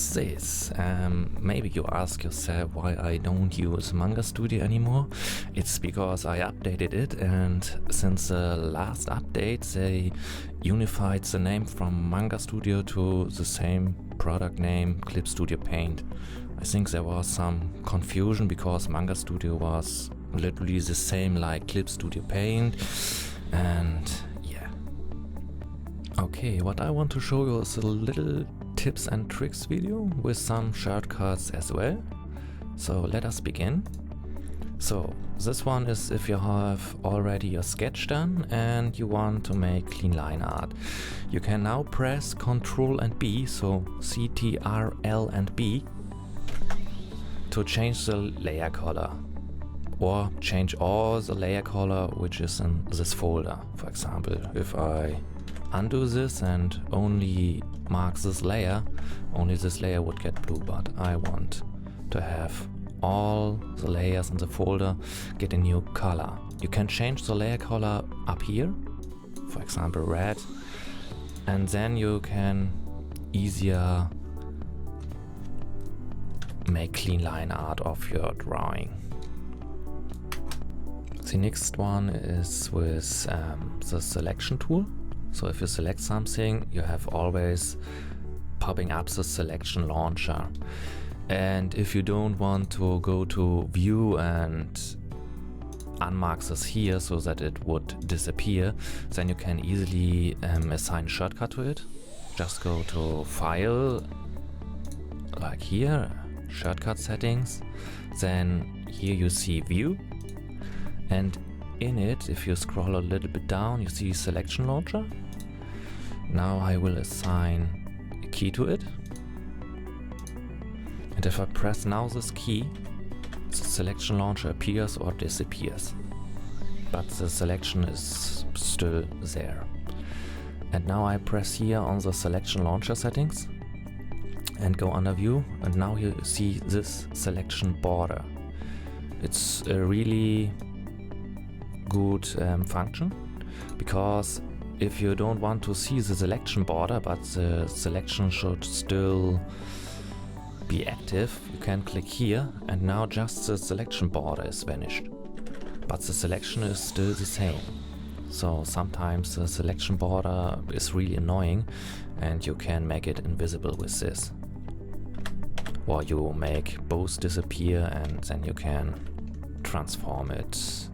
What's this? Maybe you ask yourself why I don't use Manga Studio anymore. It's because I updated it, and since the last update they unified the name from Manga Studio to the same product name, Clip Studio Paint. I think there was some confusion because Manga Studio was literally the same like Clip Studio Paint, and yeah. Okay, what I want to show you is a little tips and tricks video with some shortcuts as well. So let us begin. So this one is if you have already your sketch done and you want to make clean line art. You can now press Ctrl and B, so Ctrl and B, to change the layer color, or change all the layer color which is in this folder. For example, if I undo this and only mark this layer, only this layer would get blue, but I want to have all the layers in the folder get a new color. You can change the layer color up here, for example red, and then you can easier make clean line art of your drawing. The next one is with the selection tool. So if you select something, you have always popping up the selection launcher. And if you don't want to go to view and unmark this here so that it would disappear, then you can easily assign a shortcut to it. Just go to File, like here, Shortcut Settings. Then here you see View. And in it, if you scroll a little bit down, you see Selection Launcher. Now I will assign a key to it. And if I press now this key, the selection launcher appears or disappears. But the selection is still there. And now I press here on the selection launcher settings and go under view, and now you see this selection border. It's a really good function, because if you don't want to see the selection border but the selection should still be active, you can click here and now just the selection border is vanished, but the selection is still the same. So sometimes the selection border is really annoying and you can make it invisible with this, or you make both disappear and then you can transform it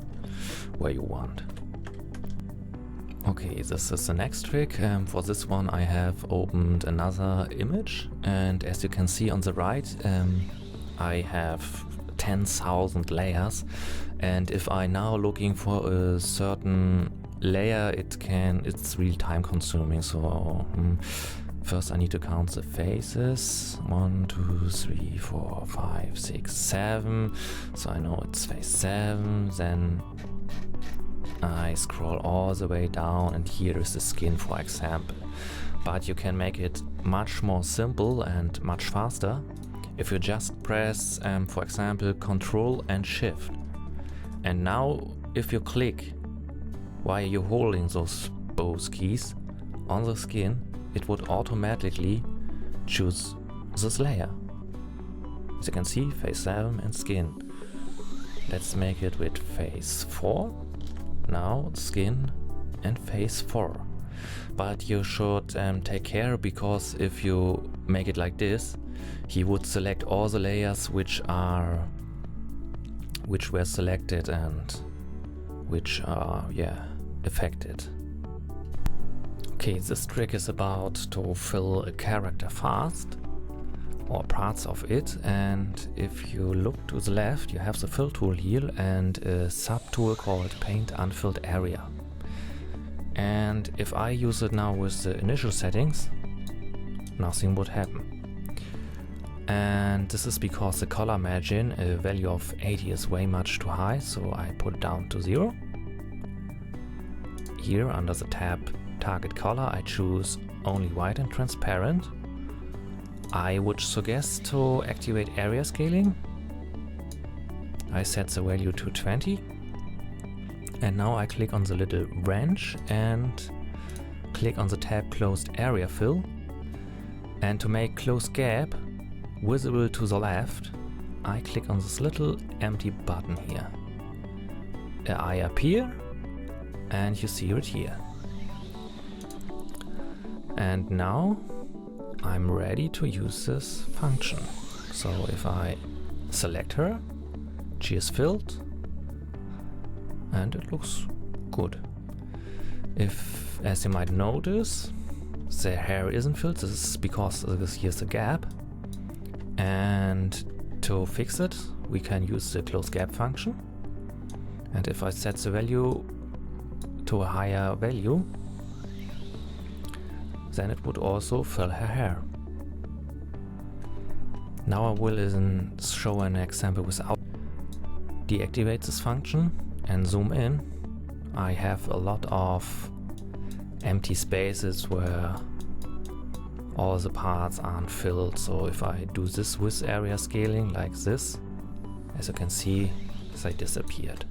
where you want. Okay, this is the next trick. For this one I have opened another image, and as you can see on the right, I have 10,000 layers, and if I now looking for a certain layer, it's really time consuming. So first I need to count the faces. 1, 2, 3, 4, 5, 6, 7. So I know it's face 7. Then I scroll all the way down and here is the skin, for example. But you can make it much more simple and much faster if you just press, for example, Ctrl and Shift. And now if you click while you're holding those both keys on the skin, it would automatically choose this layer. As you can see, face 7 and skin. Let's make it with face 4. Now skin and face 4. But you should take care, because if you make it like this, he would select all the layers which were selected and which are affected. Okay, this trick is about to fill a character fast, or parts of it, and if you look to the left, you have the fill tool here and a sub tool called Paint Unfilled Area. And if I use it now with the initial settings, nothing would happen. And this is because the color margin, a value of 80, is way much too high, so I put it down to 0. Here under the tab Target Color, I choose only white and transparent. I would suggest to activate area scaling. I set the value to 20. And now I click on the little wrench and click on the tab Closed Area Fill. And to make close gap, visible to the left, I click on this little empty button here. I appear and you see it here. And now I'm ready to use this function. So if I select her, she is filled and it looks good. If, as you might notice, the hair isn't filled, this is because here's a gap. And to fix it, we can use the close gap function. And if I set the value to a higher value, then it would also fill her hair. Now I will show an example without. Deactivate this function and zoom in. I have a lot of empty spaces where all the parts aren't filled. So if I do this with area scaling like this, as you can see, they disappeared.